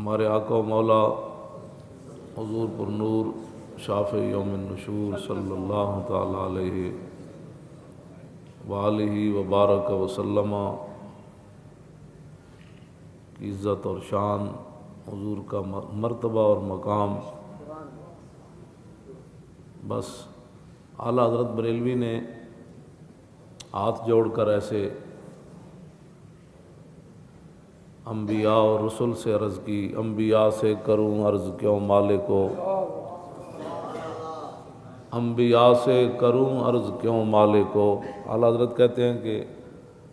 ہمارے آقا و مولا حضور پر نور شافع یوم النشور صلی اللہ تعالی علیہ وآلہ وبارک وسلم کی عزت اور شان، حضور کا مرتبہ اور مقام، بس اعلیٰ حضرت بریلوی نے ہاتھ جوڑ کر ایسے انبیاء اور رسل سے عرض کی، انبیاء سے کروں عرض کیوں مالکو، انبیاء سے کروں عرض کیوں مالکو۔ اعلیٰ حضرت کہتے ہیں کہ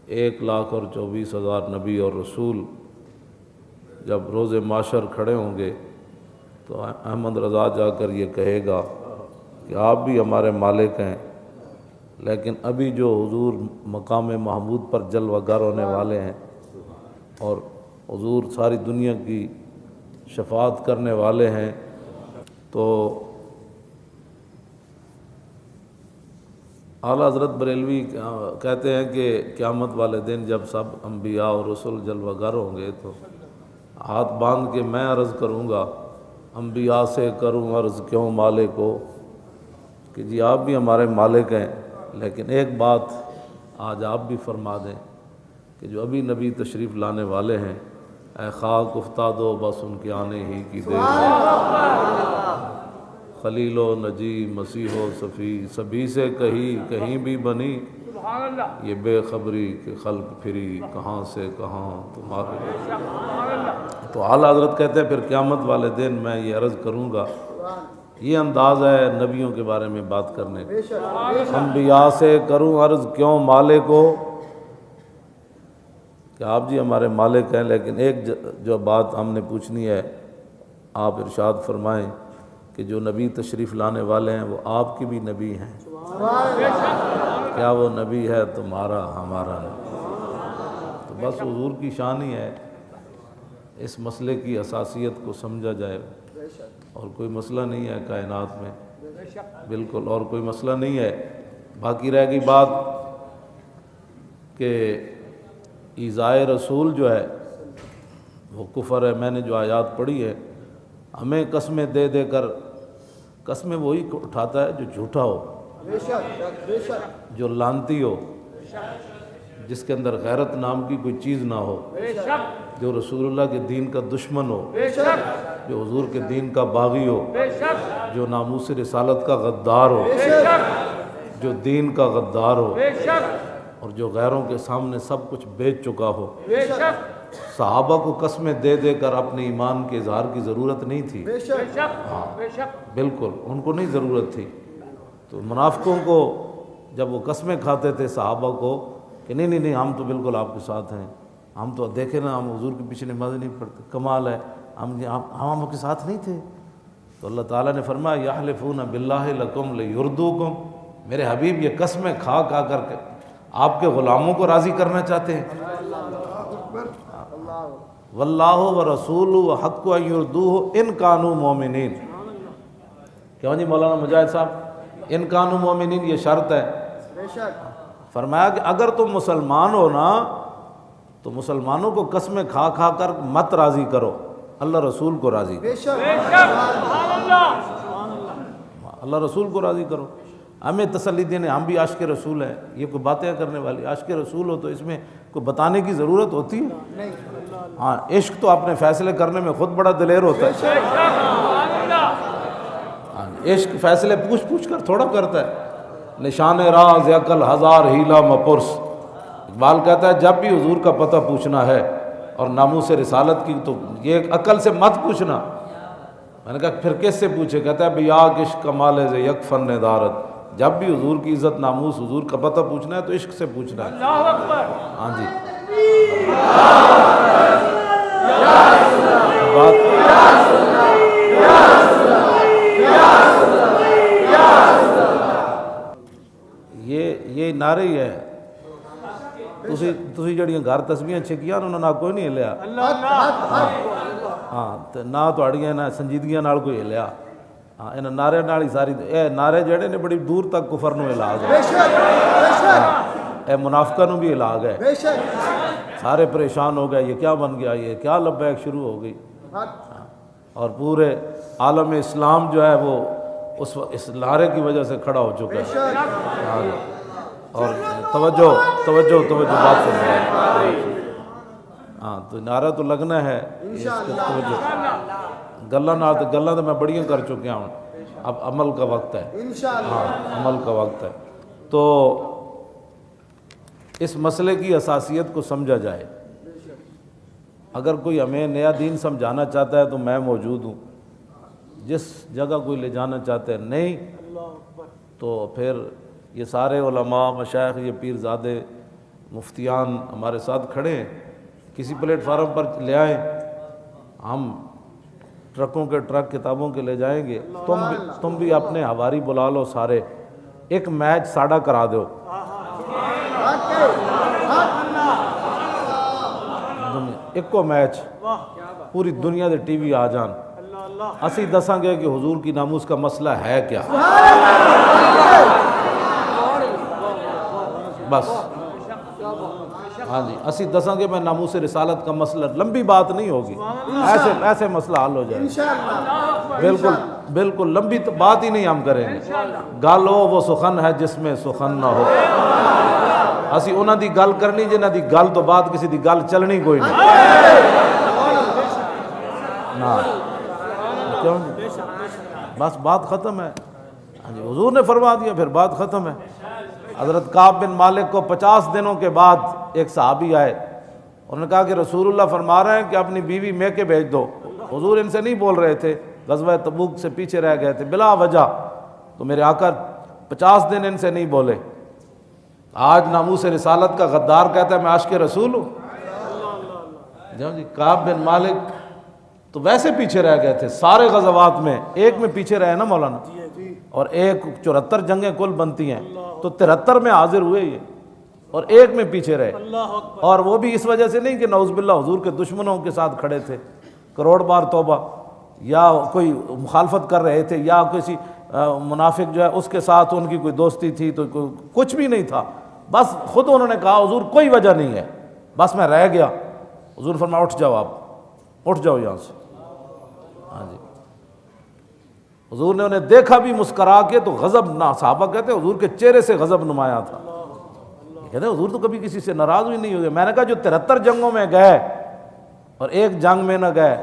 1,24,000 نبی اور رسول جب روز معاشر کھڑے ہوں گے تو احمد رضا جا کر یہ کہے گا کہ آپ بھی ہمارے مالک ہیں، لیکن ابھی جو حضور مقام محمود پر جلوہ گر ہونے والے ہیں اور حضور ساری دنیا کی شفاعت کرنے والے ہیں، تو اعلیٰ حضرت بریلوی کہتے ہیں کہ قیامت والے دن جب سب انبیاء اور رسل جلوہ گر ہوں گے تو ہاتھ باندھ کے میں عرض کروں گا، انبیاء سے کروں عرض کیوں مالکو، کہ جی آپ بھی ہمارے مالک ہیں، لیکن ایک بات آج آپ بھی فرما دیں کہ جو ابھی نبی تشریف لانے والے ہیں، اے خاک افتادو بس ان کے آنے ہی کی دیر ہے، خلیل و نجی مسیح و صفی سبھی سے کہیں بھی بنی یہ بے خبری کہ خلق پھری کہاں سے کہاں تمہارے۔ تو اعلیٰ حضرت کہتے ہیں پھر قیامت والے دن میں یہ عرض کروں گا، یہ انداز ہے نبیوں کے بارے میں بات کرنے کا، انبیاء سے کروں عرض کیوں مالکو، کہ آپ جی ہمارے مالک ہیں، لیکن ایک جو بات ہم نے پوچھنی ہے، آپ ارشاد فرمائیں کہ جو نبی تشریف لانے والے ہیں وہ آپ کی بھی نبی ہیں، کیا وہ نبی ہے تمہارا ہمارا نہیں؟ تو بس حضور کی شان ہی ہے، اس مسئلے کی اساسیت کو سمجھا جائے، اور کوئی مسئلہ نہیں ہے کائنات میں، بالکل اور کوئی مسئلہ نہیں ہے۔ باقی رہ گئی بات کہ ایذائے رسول جو ہے وہ کفر ہے۔ میں نے جو آیات پڑھی ہے، ہمیں قسمیں دے دے کر، قسمیں وہی اٹھاتا ہے جو جھوٹا ہو، جو لانتی ہو، جس کے اندر غیرت نام کی کوئی چیز نہ ہو، جو رسول اللہ کے دین کا دشمن ہو، جو حضور کے دین کا باغی ہو، جو ناموس رسالت کا غدار ہو، جو دین کا غدار ہو، اور جو غیروں کے سامنے سب کچھ بیچ چکا ہو۔ صحابہ کو قسمیں دے دے کر اپنے ایمان کے اظہار کی ضرورت نہیں تھی، ہاں بالکل ان کو نہیں ضرورت تھی۔ تو منافقوں کو جب وہ قسمیں کھاتے تھے صحابہ کو کہ نہیں نہیں نہیں ہم تو بالکل آپ کے ساتھ ہیں، ہم تو دیکھیں نا ہم حضور کے پیچھے نماز نہیں پڑھتے، کمال ہے، ہم آپ کے ساتھ نہیں تھے۔ تو اللہ تعالیٰ نے فرمایا یحلفون باللہ لکم لیردوکم، میرے حبیب یہ قسمیں کھا کھا کر کے آپ کے غلاموں کو راضی کرنا چاہتے ہیں۔ واللہ ورسولہ حق ان یردوہ ان کانوا مومنین۔ کیوں جی مولانا مجاہد صاحب، ان کانوا مومنین یہ شرط ہے۔ فرمایا کہ اگر تم مسلمان ہو نا تو مسلمانوں کو قسمیں کھا کھا کر مت راضی کرو، اللہ رسول کو راضی کرو، اللہ رسول کو راضی کرو۔ ہمیں تسلی دینے، ہم بھی عاشق رسول ہیں، یہ کوئی باتیں کرنے والی، عاشق رسول ہو تو اس میں کوئی بتانے کی ضرورت ہوتی ہے؟ ہاں عشق تو اپنے فیصلے کرنے میں خود بڑا دلیر ہوتا ہے، عشق فیصلے پوچھ پوچھ کر تھوڑا کرتا ہے۔ نشان راز عقل ہزار ہیلا مپرس، اقبال کہتا ہے جب بھی حضور کا پتہ پوچھنا ہے اور ناموس رسالت کی تو یہ عقل سے مت پوچھنا۔ میں نے کہا پھر کس سے پوچھے؟ کہتا ہے بیاق عشق کمال ز یک فن دارت، جب بھی حضور کی عزت ناموس حضور کا پتہ پوچھنا ہے تو عشق سے پوچھنا ہے۔ اللہ اکبر، ہاں جی یہ نعرے ہی ہے۔ تسی جڑیاں گھر تسبیحاں چھکیاں انہوں نے کوئی نہیں ہلیا، ہاں تے نہ تہاڑیاں نہ سنجیدگیاں نال کوئی ہلیا، ہاں انہاں نعرے نال ہی ساری اے نعرے جڑے نے بڑی دور تک کفر نو علاج ہے، اے منافقاں نو بھی علاج ہے۔ سارے پریشان ہو گئے، یہ کیا بن گیا، یہ کیا لبیک شروع ہو گئی۔ اور پورے عالم اسلام جو ہے وہ اس نعرے کی وجہ سے کھڑا ہو چکا ہے. اور توجہ بات سن. ہاں تو نعرہ تو لگنا ہے. گلاں تو میں بڑیاں کر چکیا ہوں, اب عمل کا وقت ہے. ہاں عمل کا وقت ہے. تو اس مسئلے کی اساسیت کو سمجھا جائے. اگر کوئی ہمیں نیا دین سمجھانا چاہتا ہے تو میں موجود ہوں. جس جگہ کوئی لے جانا چاہتے ہیں نہیں تو پھر یہ سارے علماء مشائخ یہ پیر زادے مفتیان ہمارے ساتھ کھڑے ہیں. کسی پلیٹ فارم پر لے آئیں, ہم ٹرکوں کے ٹرک کتابوں کے لے جائیں گے. تم بھی اپنے ہواری بلا لو سارے, ایک میچ ساڑھا کرا دو. ایک کو میچ پوری دنیا دے ٹی وی آ جان, اسی دساں گے کہ حضور کی ناموس کا مسئلہ ہے کیا. بس ہاں جی, اسی دساں گے میں ناموس رسالت کا مسئلہ, لمبی بات نہیں ہوگی, ایسے مسئلہ حل ہو جائے. بالکل لمبی بات ہی نہیں ہم کریں گے. گل ہو وہ سخن ہے جس میں سخن نہ ہو. اسی انہاں دی گل کرنی جنہاں دی گل تو بعد کسی دی گل چلنی کوئی نہیں. کیوں بس بات ختم ہے. حضور نے فرما دیا, پھر بات ختم ہے. حضرت کعب بن مالک کو 50 دنوں کے بعد ایک صحابی آئے, انہوں نے کہا کہ رسول اللہ فرما رہے ہیں کہ اپنی بیوی میکے بھیج دو. حضور ان سے نہیں بول رہے تھے, غزوہ تبوک سے پیچھے رہ گئے تھے بلا وجہ, تو میرے آقا 50 دن ان سے نہیں بولے. آج ناموس رسالت کا غدار کہتا ہے میں عاشق رسول ہوں. جی کعب بن مالک تو ویسے پیچھے رہ گئے تھے سارے غزوات میں, ایک میں پیچھے رہے نا مولانا, اور ایک 74 جنگیں کل بنتی ہیں تو 73 میں حاضر ہوئے یہ, اور ایک میں پیچھے رہے. اور وہ بھی اس وجہ سے نہیں کہ نعوذ باللہ حضور کے دشمنوں کے ساتھ کھڑے تھے, کروڑ بار توبہ, یا کوئی مخالفت کر رہے تھے, یا کسی منافق جو ہے اس کے ساتھ ان کی کوئی دوستی تھی, تو کچھ بھی نہیں تھا. بس خود انہوں نے کہا حضور کوئی وجہ نہیں ہے, بس میں رہ گیا. حضور فرمایا اٹھ جاؤ, آپ اٹھ جاؤ یہاں سے. ہاں جی, حضور نے انہیں دیکھا بھی مسکرا کے تو غضب نہ, صحابہ کہتے ہیں حضور کے چہرے سے غضب نمایاں تھا. کہتے ہیں حضور تو کبھی کسی سے ناراض ہوئی نہیں ہوئے. میں نے کہا جو 73 جنگوں میں گئے اور ایک جنگ میں نہ گئے,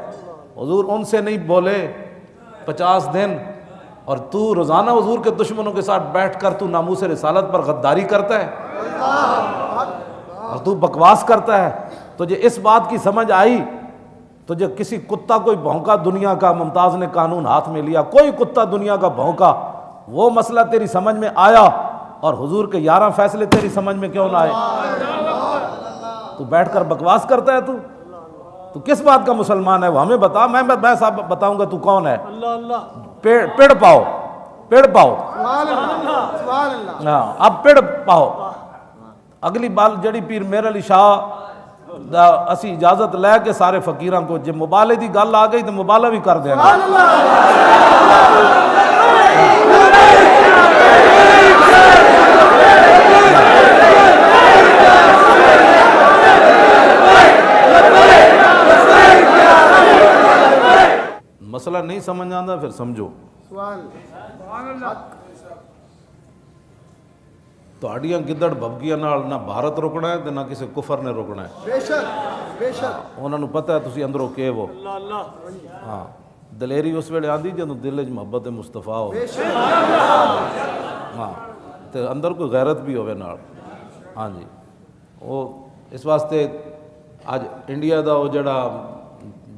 حضور ان سے نہیں بولے 50 دن, اور تو روزانہ حضور کے دشمنوں کے ساتھ بیٹھ کر تو ناموس رسالت پر غداری کرتا ہے اور تو بکواس کرتا ہے. تجھے اس بات کی سمجھ آئی, تجھے کسی کتا کوئی بھونکا دنیا کا, ممتاز نے قانون ہاتھ میں لیا, کوئی کتا دنیا کا بھونکا, وہ مسئلہ تیری سمجھ میں آیا, اور حضور کے 11 فیصلے تیری سمجھ میں کیوں نہ آئے؟ تو بیٹھ کر بکواس کرتا ہے. تو کس بات کا مسلمان ہے وہ ہمیں بتا. میں صاحب بتاؤں گا تو کون ہے. پیڑ پاؤ ہاں, اب پیڑ پاؤ. اگلی بال جڑی پیر میرے علی شاہ اسی اجازت لے کے سارے فقیراں کو, جب مبالے دی گل آ گئی تو مبالہ بھی کر دینا. مسئلہ نہیں سمجھ آتا پھر سمجھو. تہاڈیاں گدڑ بھبکیاں نال نہ بھارت روکنا ہے تے نہ کسی کفر نے روکنا ہے. بے شک انہاں نوں پتہ ہے تسی اندروں کہ وہ. ہاں دلیری اس ویلے آندی جدوں دل وچ محبت مصطفیٰ ہو, ہاں تے اندر کوئی غیرت بھی ہوے نال. ہاں جی, وہ اس واسطے اج انڈیا دا وہ جڑا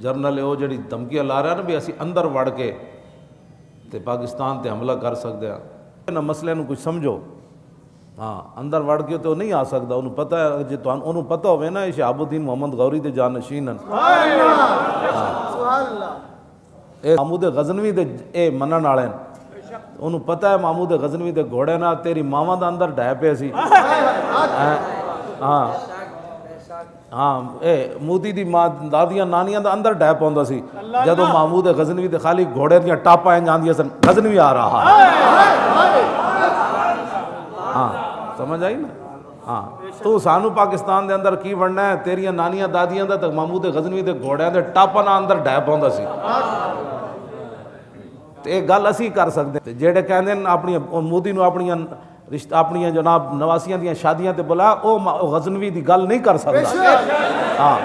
جرنل ہے وہ جڑی دھمکیاں لا رہا نا بھی اسی اندر وڑ کے تے پاکستان تے حملہ کر سکتے ہیں نا, مسئلے نوں کچھ سمجھو. ہاں اندر وڑ کے تو نہیں آ سکتا, انہوں پتہ ہے, جی انہوں پتہ ہوئے نا شہاب الدین محمد غوری دے جانشین ہیں, محمود غزنوی دے اے منن والے ہیں, انہوں پتہ ہے محمود غزنوی دے گھوڑے نہ تیری ماواں دا اندر ڈھے پے سی. ہاں ہاں اے موتی دی ماں دادیاں نانیاں دا اندر ڈھے پوندا سی جدوں محمود غزنوی دے خالی گھوڑے دیاں ٹاپاں انج آندیاں سن, غزنوی آ رہا ہے. ہاں سمجھ آئی نا. ہاں تو سانو پاکستان دے اندر کی بننا ہے؟ تیریاں نانیاں دادیاں دا تک محمود غزنوی دے گھوڑیاں دے ٹاپاں نال اندر ڈھے پوندا سی. تے ایک گل اسی کر سکدے تے جڑے کہندے نے اپنی مودی نو اپنیاں جناب نواسیاں دیاں شادیاں تے بلا او غزنوی دی گل نہیں کر سکدا. ہاں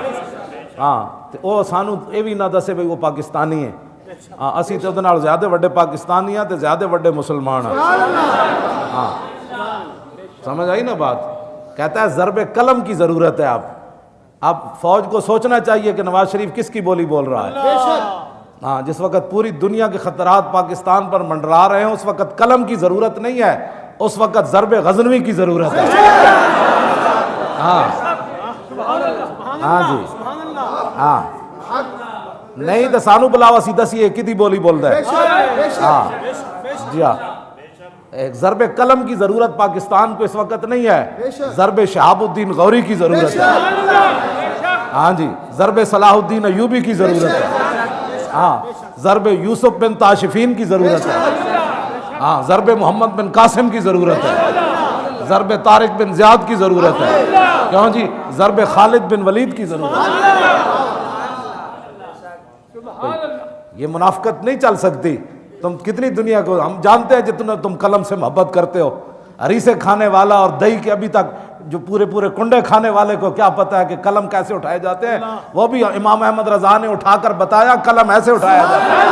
ہاں تے او سانو اے وی نہ دسے بھئی وہ پاکستانی ہے. ہاں اسی تے اودے نال زیادہ وڈے پاکستانی ہاں تے زیادہ وڈے مسلمان ہاں. ہاں سمجھ آئی نا بات. کہتا ہے ضرب قلم کی ضرورت ہے. اب فوج کو سوچنا چاہیے کہ نواز شریف کس کی بولی بول رہا ہے. ہاں جس وقت پوری دنیا کے خطرات پاکستان پر منڈرا رہے ہیں اس وقت قلم کی ضرورت نہیں ہے, اس وقت ضرب غزنوی کی ضرورت ہے. ہاں ہاں جی ہاں نہیں تو سانو بلاوا سی دسی کدی بولی بول رہا ہے. ہاں جی ہاں ایک ضرب قلم کی ضرورت پاکستان کو اس وقت نہیں ہے, ضرب شہاب الدین غوری کی ضرورت ہے. ہاں جی ضرب صلاح الدین ایوبی کی ضرورت ہے. ہاں ضرب یوسف بن تاشفین کی ضرورت ہے. ہاں ضرب محمد بن قاسم کی ضرورت ہے. ضرب طارق بن زیاد کی ضرورت ہے. کیوں جی ضرب خالد بن ولید کی ضرورت ہے. یہ منافقت نہیں چل سکتی. تم کتنی دنیا کو ہم جانتے ہیں جتنا تم قلم سے محبت کرتے ہو. ہریسے کھانے والا اور دہی کے ابھی تک جو پورے کنڈے کھانے والے کو کیا پتا ہے کہ قلم کیسے اٹھائے جاتے ہیں. وہ بھی امام احمد رضا نے اٹھا کر بتایا قلم ایسے اٹھایا جاتا ہے.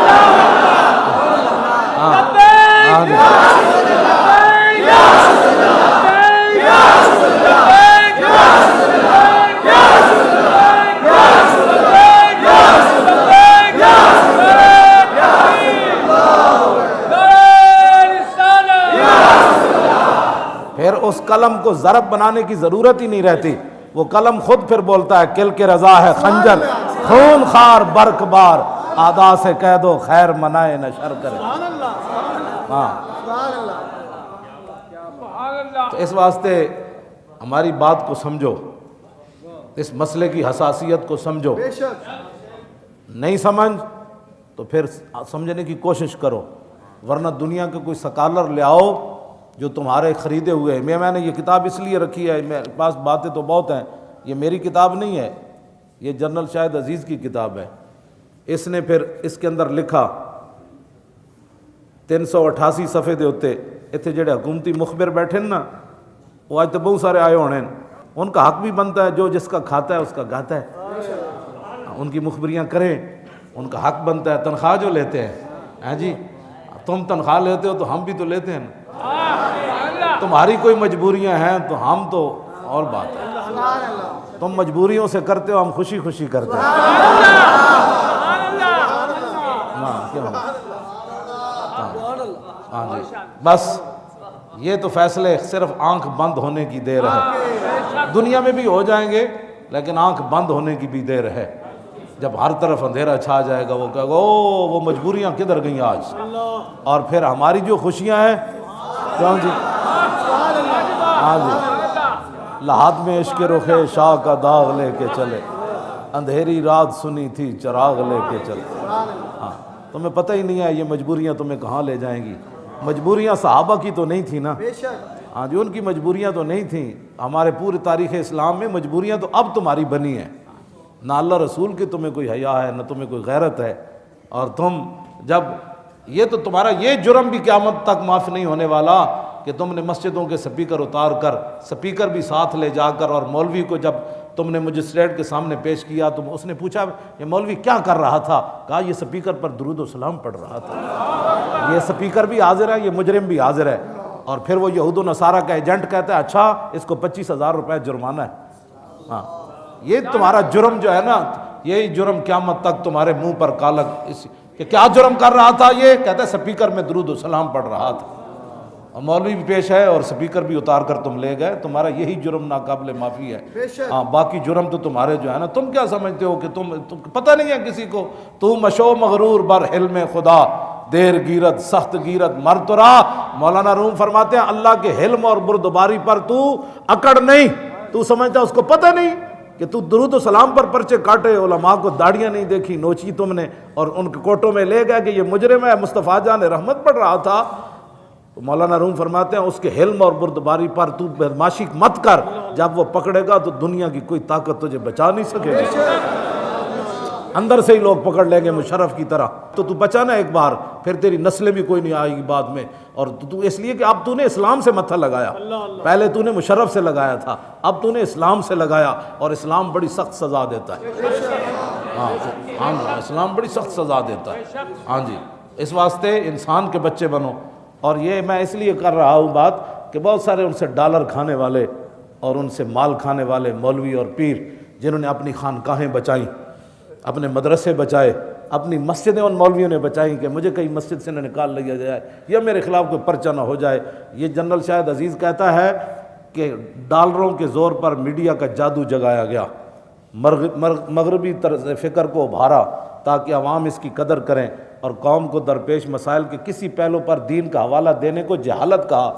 پھر اس قلم کو ضرب بنانے کی ضرورت ہی نہیں رہتی. وہ قلم خود پھر بولتا ہے کل کے رضا ہے خنجر خون خار برق بار آدا سے کہہ دو خیر منائے نہ شر کرے. ہاں تو اس واسطے ہماری بات کو سمجھو, اس مسئلے کی حساسیت کو سمجھو. نہیں سمجھ تو پھر سمجھنے کی کوشش کرو, ورنہ دنیا کے کوئی سکالر لے آؤ جو تمہارے خریدے ہوئے ہیں. میں نے یہ کتاب اس لیے رکھی ہے, میرے پاس باتیں تو بہت ہیں, یہ میری کتاب نہیں ہے, یہ جنرل شاہد عزیز کی کتاب ہے. اس نے پھر اس کے اندر لکھا 388 صفحے دے ہوتے اتنے جڑے حکومتی مخبر بیٹھے نا وہ آج تو بہت سارے آئے ہونے, ان کا حق بھی بنتا ہے جو جس کا کھاتا ہے اس کا گاتا ہے. ان کی مخبریاں کریں, ان کا حق بنتا ہے. تنخواہ جو لیتے ہیں, ہاں جی تم تنخواہ لیتے ہو تو ہم بھی تو لیتے ہیں نا. تمہاری کوئی مجبوریاں ہیں تو ہم تو اور بات ہے. تم مجبوریوں سے کرتے ہو, ہم خوشی خوشی کرتے ہیں. ہاں جی بس یہ تو فیصلے صرف آنکھ بند ہونے کی دیر ہے. دنیا میں بھی ہو جائیں گے لیکن آنکھ بند ہونے کی بھی دیر ہے. جب ہر طرف اندھیرا چھا جائے گا وہ کہے گا او وہ مجبوریاں کدھر گئیں آج, اور پھر ہماری جو خوشیاں ہیں کیوں جی. ہاں جی لحاظ میں عشق رخ شاہ کا داغ لے کے چلے, اندھیری رات سنی تھی چراغ لے کے چلے. ہاں تمہیں پتہ ہی نہیں ہے یہ مجبوریاں تمہیں کہاں لے جائیں گی. مجبوریاں صحابہ کی تو نہیں تھی نا. ہاں جی ان کی مجبوریاں تو نہیں تھیں. ہمارے پورے تاریخ اسلام میں مجبوریاں تو اب تمہاری بنی ہیں. نہ اللہ رسول کی تمہیں کوئی حیا ہے, نہ تمہیں کوئی غیرت ہے. اور تم جب یہ تو تمہارا یہ جرم بھی قیامت تک معاف نہیں ہونے والا کہ تم نے مسجدوں کے سپیکر اتار کر, سپیکر بھی ساتھ لے جا کر, اور مولوی کو جب تم نے مجسٹریٹ کے سامنے پیش کیا تو اس نے پوچھا یہ مولوی کیا کر رہا تھا؟ کہا یہ سپیکر پر درود و سلام پڑھ رہا تھا. یہ سپیکر بھی حاضر ہے, یہ مجرم بھی حاضر ہے. اور پھر وہ یہود و نصارہ کا ایجنٹ کہتا ہے اچھا اس کو 25,000 روپے جرمانہ ہے. ہاں یہ تمہارا جرم جو ہے نا, یہی جرم قیامت تک تمہارے منہ پر کالک کہ کیا جرم کر رہا تھا. یہ کہتا ہے سپیکر میں درود و سلام پڑھ رہا تھا, اور مولوی بھی پیش ہے اور سپیکر بھی اتار کر تم لے گئے. تمہارا یہی جرم ناقابل معافی ہے. ہاں باقی جرم تو تمہارے جو ہے نا, تم کیا سمجھتے ہو کہ تم پتہ نہیں ہے کسی کو. تو مشو مغرور بر حلم خدا دیر گیرت سخت گیرت مر تو رہا. مولانا روم فرماتے ہیں اللہ کے حلم اور بردباری پر تو اکڑ نہیں. تو سمجھتا اس کو پتہ نہیں کہ تو درود و سلام پر پرچے کاٹے, علماء کو داڑیاں نہیں دیکھی نوچی تم نے, اور ان کے کوٹوں میں لے گئے کہ یہ مجرم ہے. مصطفیٰ جان رحمت پڑھ رہا تھا, تو مولانا روم فرماتے ہیں اس کے حلم اور بردباری پر تو بدماشی مت کر، جب وہ پکڑے گا تو دنیا کی کوئی طاقت تجھے بچا نہیں سکے گی، اندر سے ہی لوگ پکڑ لیں گے مشرف کی طرح، تو بچا نا ایک بار، پھر تیری نسلیں بھی کوئی نہیں آئے گی بعد میں۔ اور تو اس لیے کہ اب تو نے اسلام سے متھا لگایا، پہلے تو نے مشرف سے لگایا تھا، اب تو نے اسلام سے لگایا، اور اسلام بڑی سخت سزا دیتا ہے۔ ہاں اسلام بڑی سخت سزا دیتا ہے۔ ہاں جی، اس واسطے انسان کے بچے بنو۔ اور یہ میں اس لیے کر رہا ہوں بات کہ بہت سارے ان سے ڈالر کھانے والے اور ان سے مال کھانے والے مولوی اور پیر، جنہوں نے اپنی خانقاہیں بچائیں، اپنے مدرسے بچائے، اپنی مسجدیں ان مولویوں نے بچائیں کہ مجھے کہیں مسجد سے نہ نکال لیا جائے یا میرے خلاف کوئی پرچہ نہ ہو جائے۔ یہ جنرل شاہد عزیز کہتا ہے کہ ڈالروں کے زور پر میڈیا کا جادو جگایا گیا، مغربی طرز فکر کو ابھارا تاکہ عوام اس کی قدر کریں، اور قوم کو درپیش مسائل کے کسی پہلو پر دین کا حوالہ دینے کو جہالت کہا۔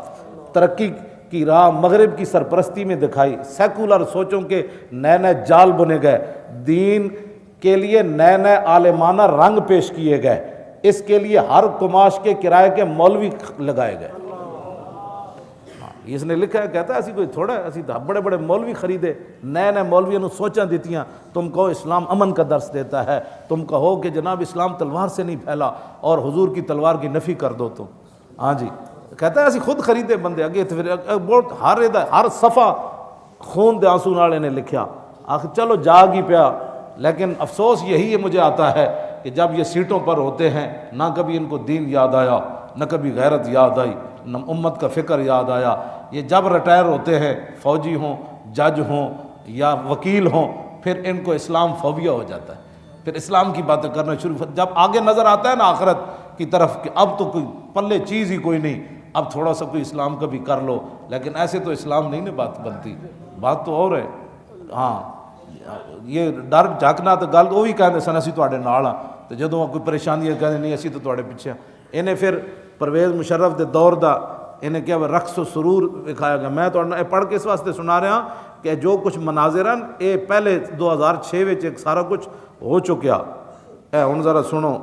ترقی کی راہ مغرب کی سرپرستی میں دکھائی، سیکولر سوچوں کے نئے نئے جال بنے گئے، دین کے لیے نئے نئے عالمانہ رنگ پیش کیے گئے، اس کے لیے ہر قماش کے کرائے کے مولوی لگائے گئے۔ اس نے لکھا ہے، کہتا ہے اسی کوئی تھوڑا ہے، اسی تو بڑے بڑے مولوی خریدے، نئے نئے مولویوں نے سوچاں دیتیاں، تم کہو اسلام امن کا درس دیتا ہے، تم کہو کہ جناب اسلام تلوار سے نہیں پھیلا اور حضور کی تلوار کی نفی کر دو تم۔ ہاں جی، کہتا ہے اسی خود خریدے بندے اگے، بہت ہر صفحہ خون دے آنسو نال نے لکھیا، آخر چلو جاگ ہی پیا۔ لیکن افسوس یہی ہے مجھے آتا ہے کہ جب یہ سیٹوں پر ہوتے ہیں، نہ کبھی ان کو دین یاد آیا، نہ کبھی غیرت یاد آئی، نہ امت کا فکر یاد آیا۔ یہ جب ریٹائر ہوتے ہیں، فوجی ہوں، جج ہوں یا وکیل ہوں، پھر ان کو اسلام فوبیا ہو جاتا ہے، پھر اسلام کی باتیں کرنا شروع۔ جب آگے نظر آتا ہے نا آخرت کی طرف کہ اب تو کوئی پلے چیز ہی کوئی نہیں، اب تھوڑا سا کوئی اسلام کا بھی کر لو، لیکن ایسے تو اسلام نہیں نا بات بنتی، بات تو اور ہے۔ ہاں یہ ڈر جھاکنا تو گل وہ بھی کہتے سن اسی تواڈے نال ہاں، تو جدوں کوئی پریشانی ہے کہتے نہیں اسی تو تواڈے پیچھے ہاں۔ انہیں پھر پرویز مشرف دے دور دا انہیں کیا رقص و سرور دکھایا گیا۔ میں تو پڑھ کے اس واسطے سنا رہا کہ جو کچھ مناظر ہیں یہ پہلے 2006 وچ ایک سارا کچھ ہو چکیا ہے۔ ہن ذرا سنو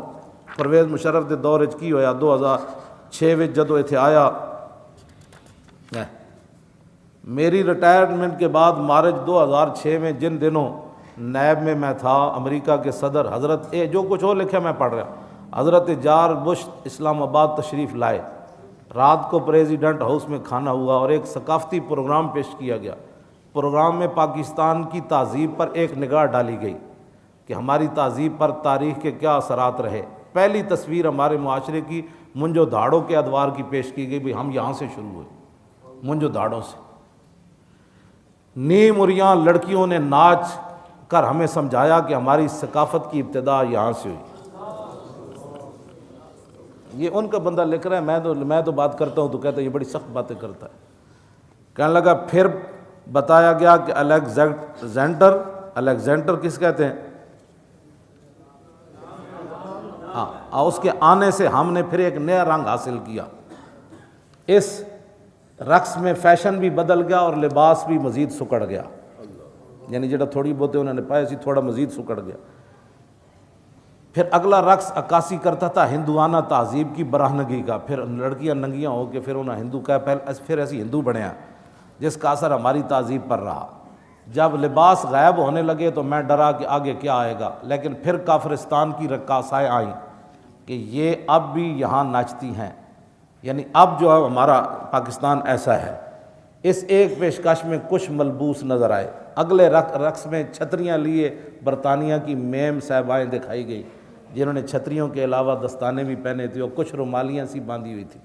پرویز مشرف دے دور وچ کی ہویا 2006 وچ جدوں ایتھے آیا۔ میری ریٹائرمنٹ کے بعد مارچ 2006 میں جن دنوں نیب میں تھا، امریکہ کے صدر حضرت جو کچھ ہو لکھا میں پڑھ رہا، حضرت جارج بش اسلام آباد تشریف لائے۔ رات کو پریزیڈنٹ ہاؤس میں کھانا ہوا اور ایک ثقافتی پروگرام پیش کیا گیا۔ پروگرام میں پاکستان کی تہذیب پر ایک نگاہ ڈالی گئی کہ ہماری تہذیب پر تاریخ کے کیا اثرات رہے۔ پہلی تصویر ہمارے معاشرے کی منجو دھاڑوں کے ادوار کی پیش کی گئی، بھی ہم یہاں سے شروع ہوئے، منجو دھاڑوں سے۔ نیم اریاں لڑکیوں نے ناچ کر ہمیں سمجھایا کہ ہماری ثقافت کی ابتدا یہاں سے ہوئی۔ یہ ان کا بندہ لکھ رہا ہے، میں تو بات کرتا ہوں تو کہتا ہے یہ بڑی سخت باتیں کرتا ہے۔ کہنے لگا پھر بتایا گیا کہ الیگزینڈر کس کہتے ہیں، اس کے آنے سے ہم نے پھر ایک نیا رنگ حاصل کیا۔ اس رقص میں فیشن بھی بدل گیا اور لباس بھی مزید سکڑ گیا، یعنی جڑا تھوڑی بہت انہوں نے پائے سی تھوڑا مزید سکڑ گیا۔ پھر اگلا رقص عکاسی کرتا تھا ہندوانہ تہذیب کی برہنگی کا، پھر لڑکیاں ننگیاں ہو کے پھر انہیں ہندو کہا، پھر ایسی ہندو بنیا، جس کا اثر ہماری تہذیب پر رہا۔ جب لباس غائب ہونے لگے تو میں ڈرا کہ آگے کیا آئے گا، لیکن پھر کافرستان کی رقاصائیں آئیں کہ یہ اب بھی یہاں ناچتی ہیں، یعنی اب جو ہے ہمارا پاکستان ایسا ہے۔ اس ایک پیشکش میں کچھ ملبوس نظر آئے۔ اگلے رقص میں چھتریاں لیے برطانیہ کی میم صاحبائیں دکھائی گئی، جنہوں نے چھتریوں کے علاوہ دستانے بھی پہنے تھے اور کچھ رومالیاں سی باندھی ہوئی تھی۔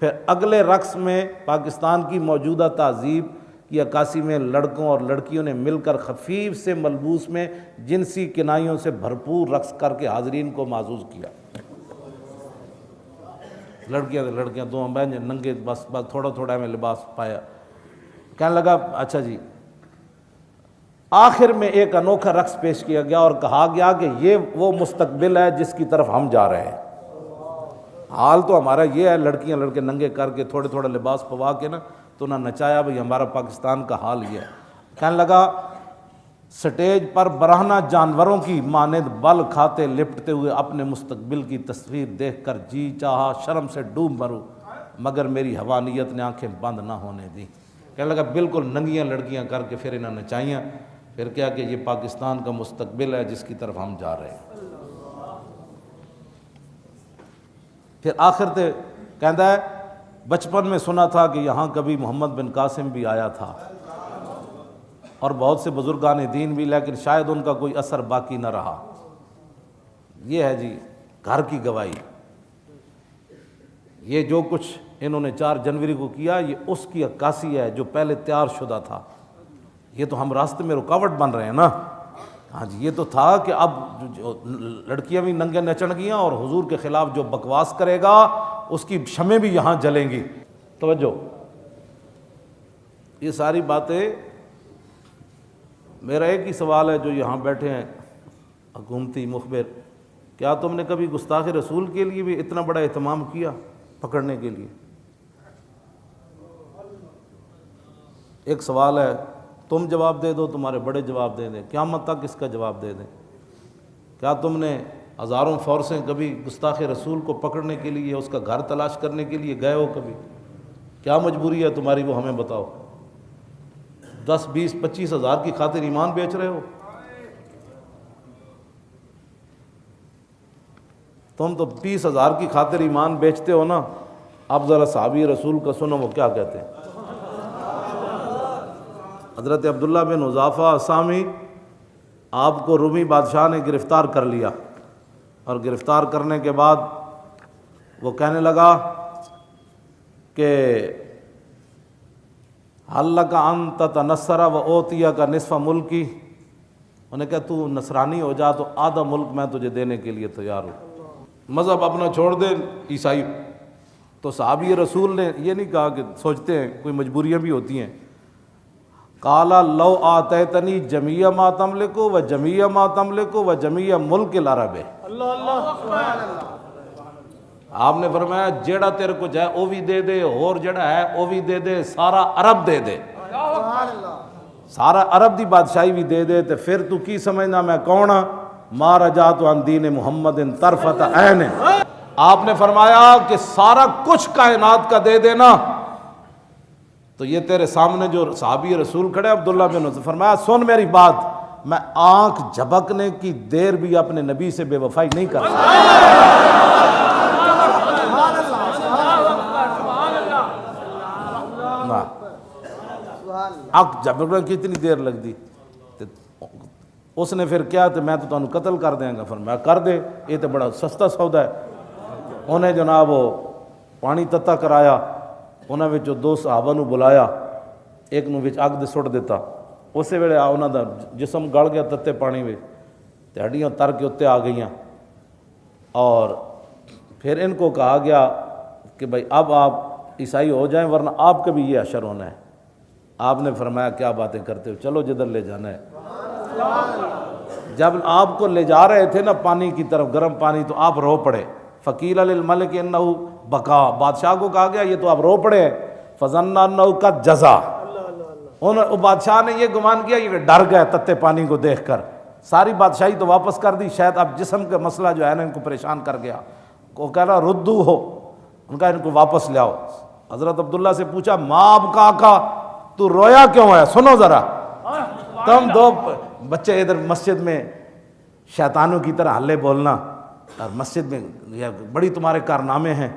پھر اگلے رقص میں پاکستان کی موجودہ تہذیب کی عکاسی میں لڑکوں اور لڑکیوں نے مل کر خفیف سے ملبوس میں جنسی کنائیوں سے بھرپور رقص کر کے حاضرین کو معزوز کیا۔ لڑکیاں دو بہن ننگے، بس تھوڑا تھوڑا میں لباس پایا۔ کہنے لگا اچھا جی، آخر میں ایک انوکھا رقص پیش کیا گیا اور کہا گیا کہ یہ وہ مستقبل ہے جس کی طرف ہم جا رہے ہیں۔ حال تو ہمارا یہ ہے، لڑکیاں لڑکے ننگے کر کے تھوڑے تھوڑا لباس پوا کے نا تو نہ نچایا، بھئی ہمارا پاکستان کا حال یہ ہے۔ کہنے لگا سٹیج پر برہنہ جانوروں کی مانند بل کھاتے لپٹتے ہوئے اپنے مستقبل کی تصویر دیکھ کر جی چاہا شرم سے ڈوب مروں۔ مگر میری حوانیت نے آنکھیں بند نہ ہونے دی. کہنے لگا بالکل ننگیاں لڑکیاں کر کے پھر انہوں نے نچائیاں. پھر کیا کہ یہ پاکستان کا مستقبل ہے جس کی طرف ہم جا رہے ہیں. پھر آخر تے کہندا ہے بچپن میں سنا تھا کہ یہاں کبھی محمد بن قاسم بھی آیا تھا اور بہت سے بزرگان دین بھی، لیکن شاید ان کا کوئی اثر باقی نہ رہا. یہ ہے جی گھر کی گواہی. یہ جو کچھ انہوں نے 4 جنوری کو کیا یہ اس کی عکاسی ہے جو پہلے تیار شدہ تھا. یہ تو ہم راستے میں رکاوٹ بن رہے ہیں نا. ہاں جی، یہ تو تھا کہ اب جو لڑکیاں بھی ننگے نچن گیاں اور حضور کے خلاف جو بکواس کرے گا اس کی شمیں بھی یہاں جلیں گی. توجہ، یہ ساری باتیں. میرا ایک ہی سوال ہے جو یہاں بیٹھے ہیں حکومتی مخبر، کیا تم نے کبھی گستاخ رسول کے لیے بھی اتنا بڑا اہتمام کیا پکڑنے کے لیے؟ ایک سوال ہے، تم جواب دے دو، تمہارے بڑے جواب دے دیں، قیامت تک اس کا جواب دے دیں. کیا تم نے ہزاروں فورسیں کبھی گستاخ رسول کو پکڑنے کے لیے، اس کا گھر تلاش کرنے کے لیے گئے ہو کبھی؟ کیا مجبوری ہے تمہاری وہ ہمیں بتاؤ. 10 20 25 ہزار کی خاطر ایمان بیچ رہے ہو. تم تو 20 ہزار کی خاطر ایمان بیچتے ہو نا. اب ذرا صحابی رسول کا سنو وہ کیا کہتے ہیں. حضرت عبداللہ بن حذافہ اسامی، آپ کو رومی بادشاہ نے گرفتار کر لیا، اور گرفتار کرنے کے بعد وہ کہنے لگا کہ حل لک ان تتنصر و اوتیک نصف ملکی. انہوں نے کہا تو نصرانی ہو جا تو آدھا ملک میں تجھے دینے کے لیے تیار ہوں. مذہب اپنا چھوڑ دے عیسائی. تو صحابی رسول نے یہ نہیں کہا کہ سوچتے ہیں کوئی مجبوریاں بھی ہوتی ہیں. قال لو آتیتنی جمیع ما تملک و جمیع ما تملک و جمیع ملک العرب. آپ نے فرمایا جیڑا تیرے کو جائے وہ بھی دے دے، اور جیڑا ہے وہ بھی دے دے، سارا عرب دے دے، سارا عرب دی بادشاہی بھی دے دے. تو پھر تو کی سمجھنا میں کون ہاں؟ ما رجعت عن دین محمد طرفۃ عین. آپ نے فرمایا کہ سارا کچھ کائنات کا دے دینا. تو یہ تیرے سامنے جو صحابی رسول کھڑے عبداللہ بن حذافہ، فرمایا سن میری بات، میں آنکھ جھپکنے کی دیر بھی اپنے نبی سے بے وفائی نہیں کر سکتا. آنکھ جھپکنے کی اتنی دیر لگ دی. اس نے پھر کیا تو میں تو تمہیں قتل کر دیں گا. فرمایا کر دے، یہ تو بڑا سستا سودا ہے. انہیں جناب وہ پانی تتا کرایا، انہاں وچوں 2 صحابہ نو بلایا، ایک نو وچ اگ دے سٹ دیتا. اسی ویلے انہاں دا جسم گل گیا تتے پانی وچ، تے ہڈیاں تر کے اتنے آ گئیاں. اور پھر ان کو کہا گیا کہ بھائی اب آپ عیسائی ہو جائیں ورنہ آپ کا بھی یہ حشر ہونا ہے. آپ نے فرمایا کیا باتیں کرتے ہو، چلو جدھر لے جانا ہے. جب آپ کو لے جا رہے تھے نا پانی کی طرف، گرم پانی، تو آپ رو پڑے. فقیل للملک انہ بکا، بادشاہ کو کہا گیا یہ تو آپ رو پڑے ہیں. فظن انہ قد جزا، بادشاہ نے یہ گمان کیا یہ ڈر گئے تتے پانی کو دیکھ کر. ساری بادشاہی تو واپس کر دی، شاید اب جسم کا مسئلہ جو ہے نا ان کو پریشان کر گیا. وہ کہہ رہا ردو ہو، ان کا ان کو واپس لے آؤ. حضرت عبداللہ سے پوچھا ماں کا آقا تو رویا کیوں ہے؟ سنو ذرا، تم 2 بچے ادھر مسجد میں شیطانوں کی طرح ہلے بولنا، اور مسجد میں یہ بڑی تمہارے کارنامے ہیں،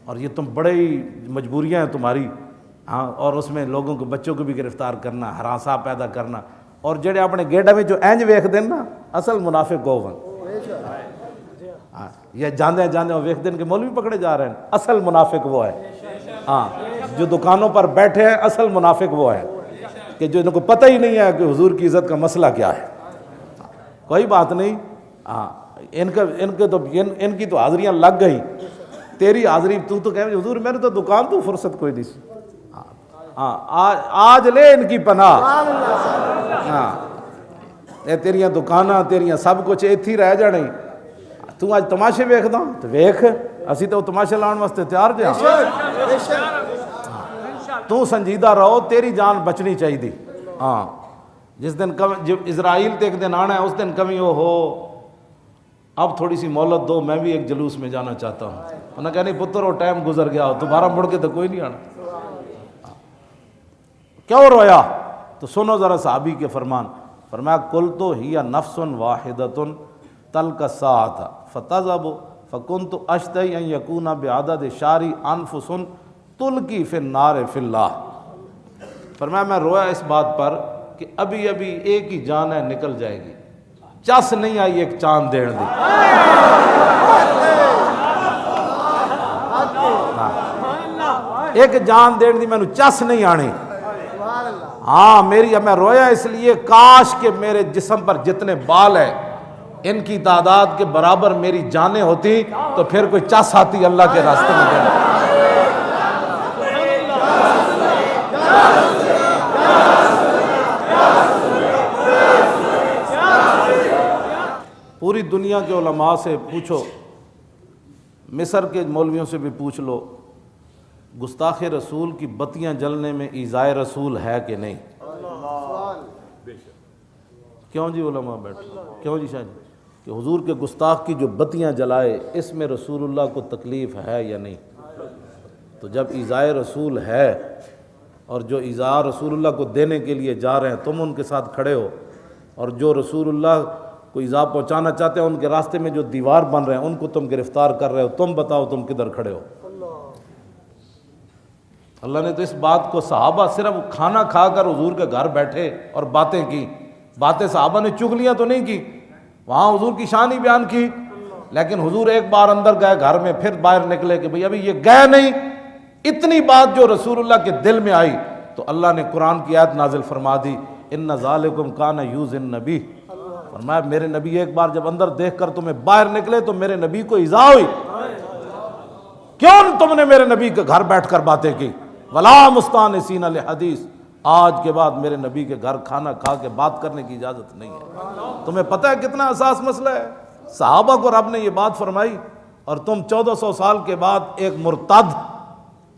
اور یہ تم بڑی مجبوریاں ہیں تمہاری. ہاں، اور اس میں لوگوں کو بچوں کو بھی گرفتار کرنا، ہراساں پیدا کرنا، اور جڑے اپنے گیڑا میں جو اینج ویکھ دین نا اصل منافق ہو ون. یہ جاندے جاندے ویکھ دین کہ مولوی پکڑے جا رہے ہیں، اصل منافق وہ ہے. ہاں، جو دکانوں پر بیٹھے ہیں اصل منافق وہ ہے کہ جو ان کو پتہ ہی نہیں ہے کہ حضور کی عزت کا مسئلہ کیا ہے. کوئی بات نہیں. ہاں، ان کی تو حاضریاں لگ گئی. تیری حاضری تو کہہ حضور میں نے تو دکان تو فرصت کوئی نہیں. ہاں، آج لے ان کی پناہ. ہاں، یہ تیریاں دکاناں تیریاں سب کچھ ایتھی رہ جانے. تو آج تماشے ویکھدا تو ویکھ، اسی تو تماشے لاؤن واسطے تیار جے. تو سنجیدہ رہو، تیری جان بچنی چاہیے. ہاں، جس دن جب اسرائیل تے ایک دن آنا ہے اس دن کمی ہو اب تھوڑی سی مہلت دو، میں بھی ایک جلوس میں جانا چاہتا ہوں. انہوں نے کہا نہیں پتر وہ ٹائم گزر گیا، دوبارہ مڑ کے تو کوئی نہیں آنا. کیوں رویا؟ تو سنو ذرا صحابی کے فرمان. فرمایا قلت ہی نفس واحدۃ تلک الساعۃ فتذهب فكنت اشتهی ان یکون بعدد شعر انفس تلقی فی النار فی اللہ. فرمایا میں رویا اس بات پر کہ ابھی ابھی ایک ہی جان ہے نکل جائے گی، چس نہیں آئی ایک چاند دین دی. ایک جان دین دی مینوں چس نہیں آنی. ہاں میری میں رویا اس لیے کاش کہ میرے جسم پر جتنے بال ہیں ان کی تعداد کے برابر میری جانیں ہوتی تو پھر کوئی چس آتی اللہ کے راستے میں جانا. پوری دنیا کے علماء سے پوچھو، مصر کے مولویوں سے بھی پوچھ لو، گستاخ رسول کی بتیاں جلنے میں ایذائے رسول ہے کہ نہیں؟ کیوں جی علماء بیٹھ، کیوں جی شاہ جی کہ حضور کے گستاخ کی جو بتیاں جلائے اس میں رسول اللہ کو تکلیف ہے یا نہیں؟ تو جب ایذائے رسول ہے اور جو ایذا رسول اللہ کو دینے کے لیے جا رہے ہیں تم ان کے ساتھ کھڑے ہو، اور جو رسول اللہ کو ایذا پہنچانا چاہتے ہیں ان کے راستے میں جو دیوار بن رہے ہیں ان کو تم گرفتار کر رہے ہو، تم بتاؤ تم کدھر کھڑے ہو؟ اللہ نے تو اس بات کو صحابہ صرف کھانا کھا کر حضور کے گھر بیٹھے اور باتیں کی، باتیں صحابہ نے چغلیاں تو نہیں کی، وہاں حضور کی شان ہی بیان کی. لیکن حضور ایک بار اندر گئے گھر میں، پھر باہر نکلے کہ بھئی ابھی یہ گئے نہیں. اتنی بات جو رسول اللہ کے دل میں آئی تو اللہ نے قرآن کی آیت نازل فرما دی، ان ذالکم کان یؤذی النبی. فرمایا میرے نبی ایک بار جب اندر دیکھ کر تمہیں باہر نکلے تو میرے نبی کو ایذا ہوئی. کیوں تم نے میرے نبی کے گھر بیٹھ کر باتیں کی؟ ولا مستانسین لحدیث، آج کے بعد میرے نبی کے گھر کھانا کھا کے بات کرنے کی اجازت نہیں ہے. تمہیں پتہ ہے کتنا اساس مسئلہ ہے؟ صحابہ کو رب نے یہ بات فرمائی اور تم 1400 سال کے بعد ایک مرتد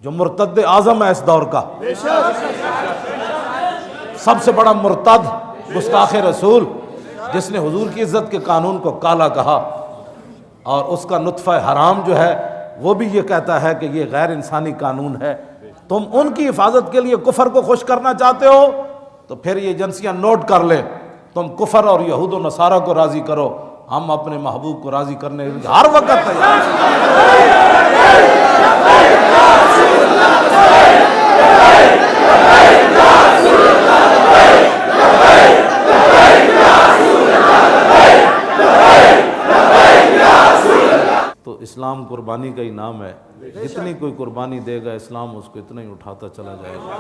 جو مرتد اعظم ہے اس دور کا، سب سے بڑا مرتد گستاخ رسول، جس نے حضور کی عزت کے قانون کو کالا کہا اور اس کا نطفہ حرام جو ہے وہ بھی یہ کہتا ہے کہ یہ غیر انسانی قانون ہے. تم ان کی حفاظت کے لیے کفر کو خوش کرنا چاہتے ہو تو پھر یہ ایجنسیاں نوٹ کر لیں، تم کفر اور یہود و نصارہ کو راضی کرو، ہم اپنے محبوب کو راضی کرنے کے لیے ہر وقت تیار تو اسلام قربانی کا ہی نام ہے. جتنی کوئی قربانی دے گا اسلام اس کو اتنا ہی اٹھاتا چلا جائے گا.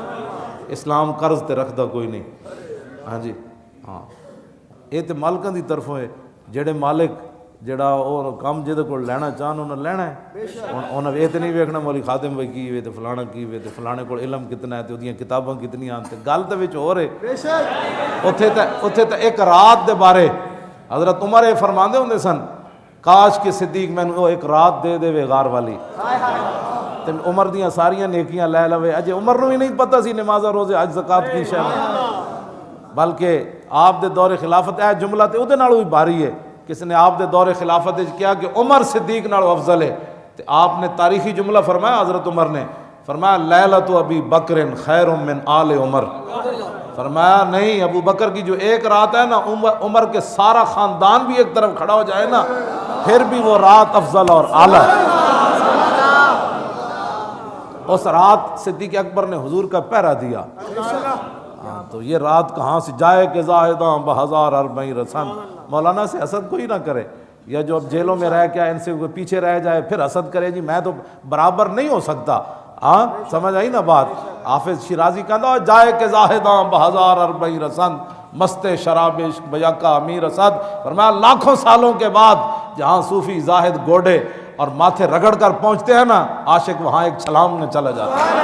اسلام قرض تے رکھدا کوئی نہیں. ہاں جی ہاں یہ تو مالکاں دی طرفوں ہے، جڑے مالک جڑا وہ کام جہدے کو لینا چاہن انہیں لینا ہے. انہیں یہ تو نہیں ویکھنا مولی خادم بھائی کی وے تو فلانا کی وے تو فلانے کو علم کتنا ہے تو وہ کتاباں کتنی آن تے گل تو وچ ہو رہے. اتھے تے ایک رات دے بارے حضرت عمر یہ فرماندے ہوندے سن، کاش کہ صدیق مینوں ایک رات دے دے غار والی تے عمر دیاں ساریاں نیکیاں لے لوے. اجے عمر نوں ہی نہیں پتہ سی نماز روزے حج زکات کی شے، بلکہ آپ دے دور خلافت اے جملہ تے اودے نالوں بھی بھاری ہے. کس نے آپ دے دور خلافت کیا کہ عمر صدیق نالوں افضل ہے، تے آپ نے تاریخی جملہ فرمایا، حضرت عمر نے فرمایا لیلۃ ابی بکر خیر من آل عمر. فرمایا نہیں، ابو بکر کی جو ایک رات ہے نا، عمر کے سارا خاندان بھی ایک طرف کھڑا ہو جائے نا پھر بھی وہ رات افضل اور اعلیٰ. اس رات صدیق اکبر نے حضور کا پہرا دیا. تو یہ رات کہاں سے جائے کہ زاہداں بہزار اربعین رسن. مولانا سے حسد کوئی نہ کرے، یا جو اب جیلوں میں رہ کے ان سے پیچھے رہ جائے پھر حسد کرے جی میں تو برابر نہیں ہو سکتا. ہاں سمجھ آئی نا بات. حافظ شیرازی کہتا جائے کہ زاہداں بہزار اربعین رسن مست شراب عشق بیکا امیر اسد. فرمایا لاکھوں سالوں کے بعد جہاں صوفی زاہد گوڑے اور ماتھے رگڑ کر پہنچتے ہیں نا، عاشق وہاں ایک چھلانگ میں چلا جاتا ہے.